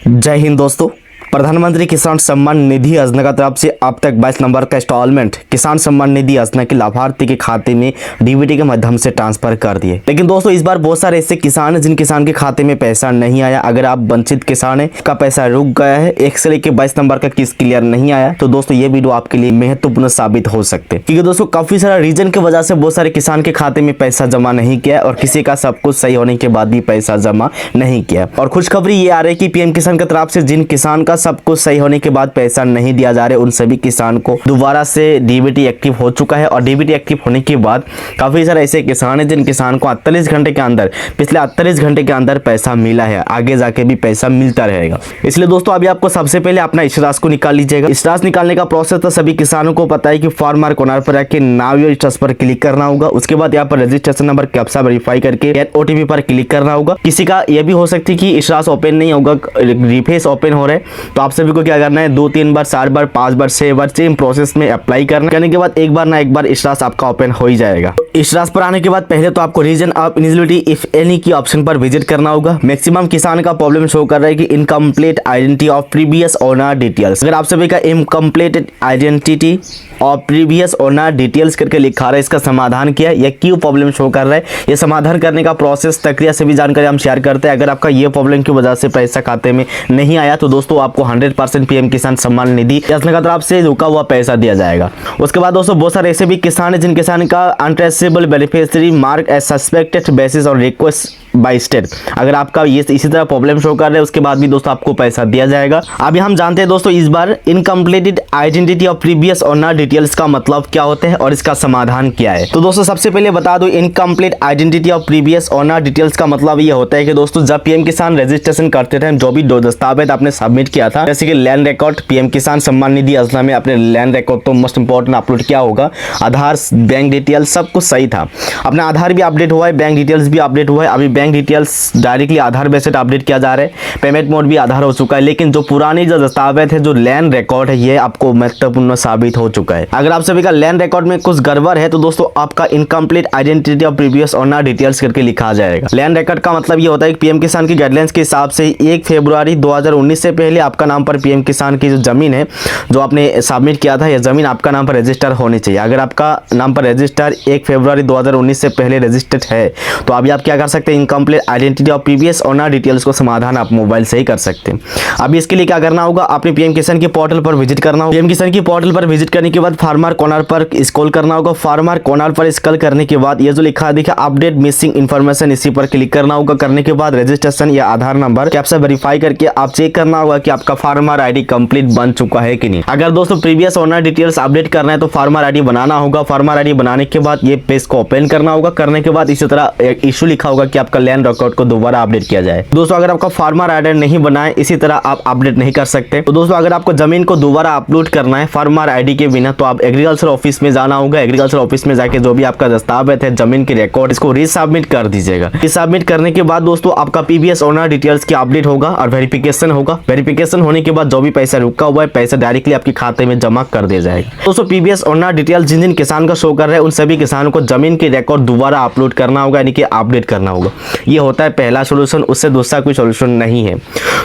जय हिंद दोस्तों। प्रधानमंत्री किसान सम्मान निधि योजना की तरफ से अब तक 22 नंबर का इंस्टॉलमेंट किसान सम्मान निधि योजना के लाभार्थी के खाते में डीबीटी के माध्यम से ट्रांसफर कर दिए। लेकिन दोस्तों इस बार बहुत सारे ऐसे किसान हैं जिन किसान के खाते में पैसा नहीं आया। अगर आप वंचित किसान हैं, का पैसा रुक गया है, 1 से लेकर 22 नंबर का किस्त क्लियर नहीं आया, तो दोस्तों ये वीडियो आपके लिए महत्वपूर्ण साबित हो सकते हैं। क्योंकि दोस्तों काफी सारा रीजन की वजह से बहुत सारे किसान के खाते में पैसा जमा नहीं किया और किसी का सब कुछ सही होने के बाद भी पैसा जमा नहीं किया। और खुशखबरी ये आ रही है कि पीएम किसान की तरफ से जिन किसान का सब कुछ सही होने के बाद पैसा नहीं दिया जा रहा है, उन सभी किसान को दोबारा से डीबीटी एक्टिव हो चुका है। और डीबीटी एक्टिव होने के बाद काफी सारे ऐसे किसान हैं जिन किसान को 48 घंटे के अंदर, पिछले 48 घंटे के अंदर पैसा मिला है, आगे जाके भी पैसा मिलता रहेगा। इसलिए दोस्तों अभी आपको सबसे पहले अपना स्टेटस को निकाल लीजिएगा। स्टेटस निकालने का प्रोसेस तो सभी किसानों को पता है कि फार्मर कॉर्नर पर आके नाउ योर स्टेटस पर क्लिक करना होगा। उसके बाद यहाँ पर रजिस्ट्रेशन नंबर कैप्चा वेरीफाई करके ओटीपी पर क्लिक करना होगा। किसी का यह भी हो सकती है कि स्टेटस ओपन नहीं होगा, रिफ्रेश ओपन हो रहा है, तो आप सभी को क्या करना है, 2-3 बार, 4 बार, 5 बार, 6 बार सेम प्रोसेस में अप्लाई करने के बाद एक बार ना एक बार स्टेटस आपका ओपन हो ही जाएगा। स्टेटस पर आने के बाद पहले तो आपको reason of eligibility if any की ऑप्शन पर विजिट करना होगा। मैक्सिमम किसान का प्रॉब्लम शो कर रहा है कि incomplete identity of previous owner details. अगर आप सभी का इनकम्प्लीट आइडेंटिटी और प्रीवियस ओनर डिटेल्स करके लिखा रहा है, इसका समाधान किया या क्यों प्रॉब्लम शो कर रहा है, ये समाधान करने का प्रोसेस प्रक्रिया से भी जानकारी हम शेयर करते हैं। अगर आपका ये प्रॉब्लम की वजह से पैसा खाते में नहीं आया तो दोस्तों आपको 100% पीएम किसान सम्मान निधि योजना की तरफ से रुका हुआ पैसा दिया जाएगा। उसके बाद दोस्तों बहुत सारे ऐसे भी किसान हैं जिन किसान का untraceable beneficiary mark as suspected basis और रिक्वेस्ट बाय स्टेट। अगर आपका ये इसी तरह प्रॉब्लम शो कर रहे हैं, उसके बाद भी दोस्तों आपको पैसा दिया जाएगा। अभी हम जानते हैं दोस्तों इस बार incompleted identity of previous owner details का मतलब क्या होता है और इसका समाधान क्या है। तो दोस्तों सबसे पहले बता दो, incomplete identity of previous owner details का मतलब ये होता है कि दोस्तों जब पीएम किसान रजिस्ट्रेशन करते थे, जो भी दस्तावेज आपने सबमिट किया था, जैसे कि लैंड रिकॉर्ड, पीएम किसान सम्मान निधि योजना में अपने लैंड रिकॉर्ड तो मोस्ट इंपॉर्टेंट अपलोड किया होगा, आधार, बैंक डिटेल सब कुछ सही था। अपना आधार भी अपडेट हुआ है, बैंक डिटेल्स भी अपडेट हुआ है। अभी बैंक डिटेल्स डायरेक्टली आधार बेस्ड अपडेट किया जा रहा है, पेमेंट मोड भी आधार हो चुका है। लेकिन जो पुरानी जो दस्तावेज है, जो लैंड रिकॉर्ड है, ये आपको महत्वपूर्ण साबित हो चुका है। अगर आप सभी का लैंड रिकॉर्ड में कुछ गड़बड़ है तो दोस्तों आपका incomplete identity of previous owner details करके लिखा जाएगा। लैंड रिकॉर्ड का मतलब ये होता है कि पीएम किसान की गाइडलाइंस के हिसाब से 1 फरवरी 2019 से पहले आपका नाम पर पीएम किसान की जो जमीन है, जो आपने सबमिट किया था, यह जमीन आपका नाम पर रजिस्टर होनी चाहिए। अगर आपका नाम पर रजिस्टर 1 फरवरी 2019 से पहले रजिस्टर्ड है तो अभी आप क्या कर सकते हैं, incomplete identity of previous owner details को समाधान आप मोबाइल से ही कर सकते हैं। अभी इसके लिए क्या करना होगा, आपने पीएम किसान के पोर्टल पर विजिट करना होगा। पीएम किसान की पोर्टल पर विजिट करने के बाद फार्मर कॉर्नर पर स्क्रॉल करना होगा। फार्मर कॉर्नर पर स्क्रॉल करने के बाद ये जो लिखा है देखिए अपडेट मिसिंग इन्फॉर्मेशन, इसी पर क्लिक करना होगा। करने के बाद रजिस्ट्रेशन या आधार नंबर कैप्चा वेरीफाई करके आप चेक करना होगा कि आपका फार्मर आईडी कंप्लीट बन चुका है कि नहीं। अगर दोस्तों प्रीवियस ओनर डिटेल्स अपडेट करना है तो फार्मर आईडी बनाना होगा। फार्मर आईडी बनाने के बाद ये पेज को ओपन करना होगा। करने के बाद इसी तरह एक इशू लिखा होगा कि आपका लैंड रिकॉर्ड को दोबारा अपडेट किया जाए। दोस्तों अगर आपका फार्मर आईडी नहीं बना है, इसी तरह आप अपडेट नहीं कर सकते। तो दोस्तों अगर आपको जमीन को दोबारा अपलोड करना है फार्मर आईडी के बिना, तो आप एग्रीकल्चर ऑफिस में जाना होगा। एग्रीकल्चर ऑफिस में जाके जो भी आपका दस्तावेज है, जमीन के रिकॉर्ड, इसको रीसबमिट कर दीजिएगा। रीसबमिट करने के बाद दोस्तों आपका प्रीवियस ओनर डिटेल्स की अपडेट होगा और वेरिफिकेशन होगा। वेरिफिकेशन होने के बाद जो भी पैसा रुका हुआ है, पैसा डायरेक्टली आपके खाते में जमा कर दिया जाएगा। दोस्तों प्रीवियस ओनर डिटेल्स जिन जिन किसान का शो कर रहे हैं, उन सभी किसानों को जमीन के रिकॉर्ड दोबारा अपलोड करना होगा, यानी कि अपडेट करना होगा। ये होता है पहला सोल्यूशन, उससे दूसरा कोई सोल्यूशन नहीं है।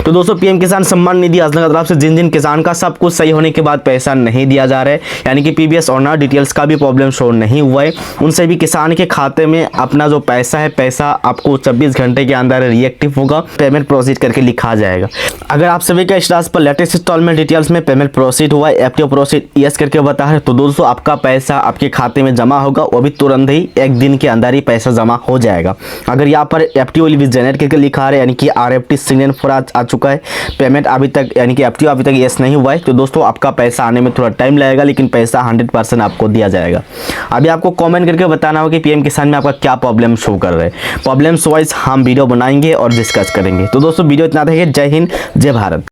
तो दोस्तों पीएम किसान सम्मान निधि योजना की तरफ से जिन जिन किसान का सब कुछ सही होने के बाद पैसा नहीं दिया जा रहा है, यानी कि प्रीवियस ओनर डिटेल्स का भी प्रॉब्लम शो नहीं हुआ है, उन सभी किसान के खाते में अपना जो पैसा है, पैसा आपको 24 घंटे के अंदर रिएक्टिव होगा, पेमेंट प्रोसीड करके लिखा जाएगा। अगर आप सभी का स्टेटस पर लेटेस्ट इंस्टॉलमेंट डिटेल्स में पेमेंट प्रोसीड हुआ है, एफटीओ प्रोसीड यस करके बता है, तो दोस्तों आपका पैसा आपके खाते में जमा होगा। वो भी तुरंत ही 1 दिन के अंदर ही पैसा जमा हो जाएगा। अगर यहाँ पर एफटीओ विल बी जनरेट करके लिखा है, यानी कि आरएफटी सिग्नल फॉर आ चुका है, पेमेंट अभी तक यानी कि एफटीओ अभी तक यस नहीं हुआ है, तो दोस्तों आपका पैसा आने में थोड़ा टाइम लगेगा, लेकिन पैसा 100% आपको दिया जाएगा। अभी आपको कमेंट करके बताना होगा कि पीएम किसान में आपका क्या प्रॉब्लम शो कर रहा है। प्रॉब्लम्स वाइज हम वीडियो बनाएंगे और डिस्कस करेंगे। तो दोस्तों वीडियो इतना था। जय हिंद, जय भारत।